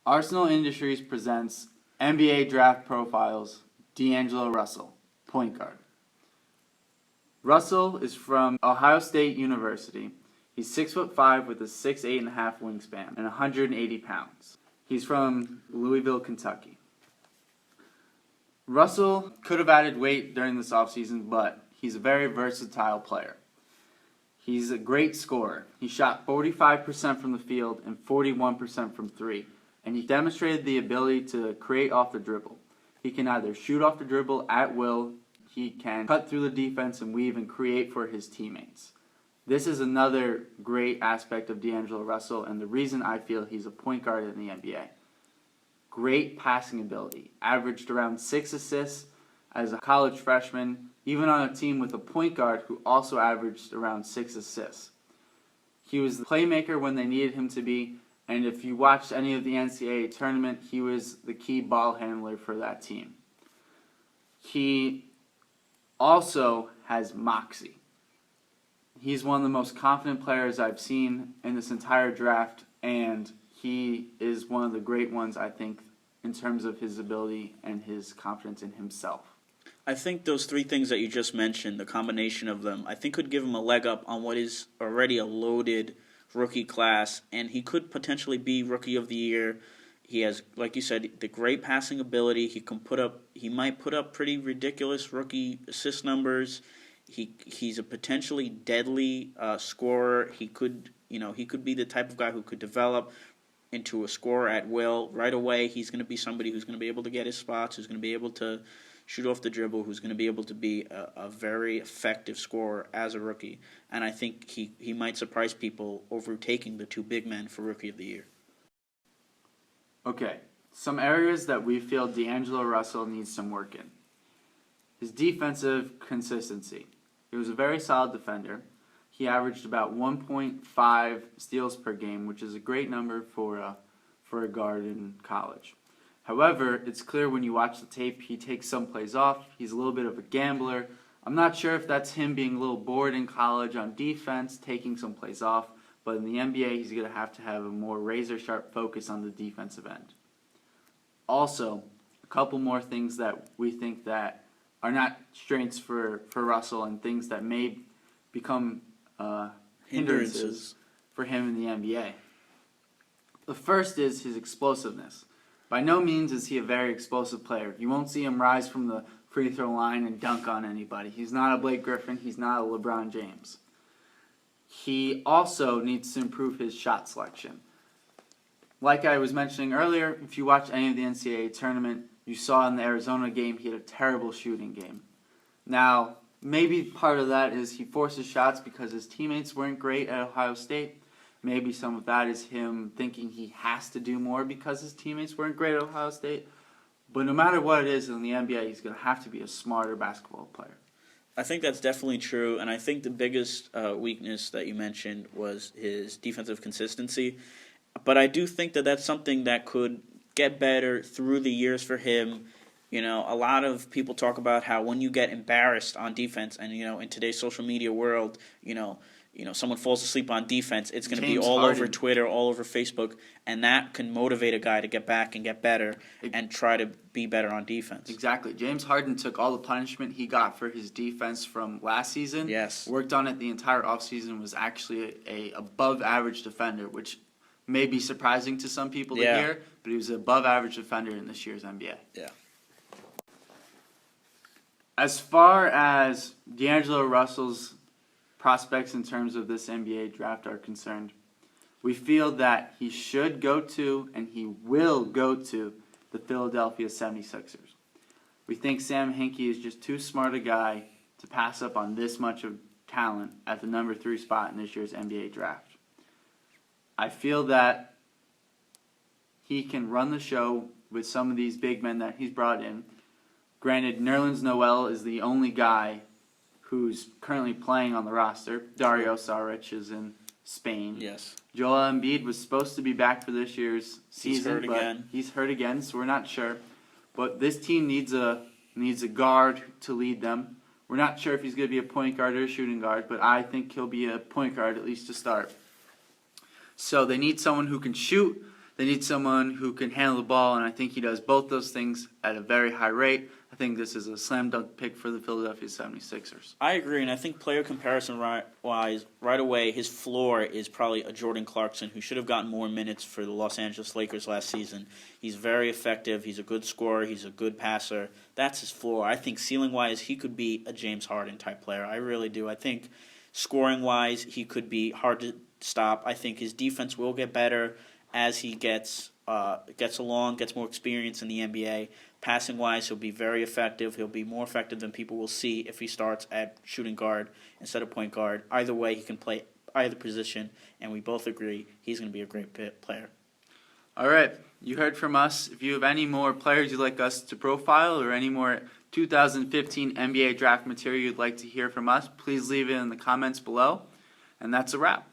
Arsenal Industries presents NBA Draft Profiles, D'Angelo Russell, point guard. Russell is from Ohio State University. He's 6'5" with a 6'8.5" wingspan and 180 pounds. He's from Louisville, Kentucky. Russell could have added weight during this offseason, but he's a very versatile player. He's a great scorer. He shot 45% from the field and 41% from three, and he demonstrated the ability to create off the dribble. He can either shoot off the dribble at will, he can cut through the defense and weave and create for his teammates. This is another great aspect of D'Angelo Russell, and the reason I feel he's a point guard in the NBA. Great passing ability. Averaged around 6 assists as a college freshman, even on a team with a point guard who also averaged around 6 assists. He was the playmaker when they needed him to be, and if you watched any of the NCAA tournament, he was the key ball handler for that team. He also has moxie. He's one of the most confident players I've seen in this entire draft, and he is one of the great ones, I think, in terms of his ability and his confidence in himself. I think those three things that you just mentioned, the combination of them, I think could give him a leg up on what is already a loaded rookie class, and he could potentially be Rookie of the Year. He has, like you said, the great passing ability. He might put up pretty ridiculous rookie assist numbers. He's a potentially deadly scorer. He could be the type of guy who could develop into a scorer at will right away. He's going to be somebody who's going to be able to get his spots, who's going to be able to shoot off the dribble, who's going to be able to be a very effective scorer as a rookie. And I think he might surprise people overtaking the two big men for Rookie of the Year. Okay, some areas that we feel D'Angelo Russell needs some work in. His defensive consistency. He was a very solid defender. He averaged about 1.5 steals per game, which is a great number for a guard in college. However, it's clear when you watch the tape, he takes some plays off. He's a little bit of a gambler. I'm not sure if that's him being a little bored in college on defense, taking some plays off, but in the NBA, he's going to have a more razor-sharp focus on the defensive end. Also, a couple more things that we think that are not strengths for Russell and things that may become hindrances for him in the NBA. The first is his explosiveness. By no means is he a very explosive player. You won't see him rise from the free throw line and dunk on anybody. He's not a Blake Griffin. He's not a LeBron James. He also needs to improve his shot selection. Like I was mentioning earlier, if you watch any of the NCAA tournament, you saw in the Arizona game he had a terrible shooting game. Now, maybe part of that is he forces shots because his teammates weren't great at Ohio State. Maybe some of that is him thinking he has to do more because his teammates weren't great at Ohio State. But no matter what it is in the NBA, he's going to have to be a smarter basketball player. I think that's definitely true, and I think the biggest weakness that you mentioned was his defensive consistency. But I do think that that's something that could get better through the years for him. You know, a lot of people talk about how when you get embarrassed on defense, and in today's social media world, someone falls asleep on defense, it's going to be all over Twitter, all over Facebook, and that can motivate a guy to get back and get better and try to be better on defense. Exactly. James Harden took all the punishment he got for his defense from last season. Yes. Worked on it the entire offseason, was actually a above-average defender, which may be surprising to some people to hear, but he was an above-average defender in this year's NBA. Yeah. As far as D'Angelo Russell's prospects in terms of this NBA draft are concerned, we feel that he should go to and he will go to the Philadelphia 76ers. We think Sam Hinkie is just too smart a guy to pass up on this much of talent at the number 3 spot in this year's NBA draft. I feel that he can run the show with some of these big men that he's brought in. Granted, Nerlens Noel is the only guy who's currently playing on the roster. Dario Saric is in Spain. Yes. Joel Embiid was supposed to be back for this year's season, He's hurt again, so we're not sure. But this team needs a guard to lead them. We're not sure if he's going to be a point guard or a shooting guard, but I think he'll be a point guard at least to start. So they need someone who can shoot, They need someone who can handle the ball, and I think he does both those things at a very high rate. I think this is a slam dunk pick for the Philadelphia 76ers. I agree, and I think player comparison wise, right away, his floor is probably a Jordan Clarkson who should have gotten more minutes for the Los Angeles Lakers last season. He's very effective. He's a good scorer. He's a good passer. That's his floor. I think ceiling wise, he could be a James Harden type player. I really do. I think scoring wise, he could be hard to stop. I think his defense will get better as he gets along, gets more experience in the NBA. Passing wise, he'll be very effective. He'll be more effective than people will see if he starts at shooting guard instead of point guard. Either way, he can play either position, and we both agree he's going to be a great player. All right, you heard from us. If you have any more players you'd like us to profile or any more 2015 NBA draft material you'd like to hear from us, please leave it in the comments below. And that's a wrap.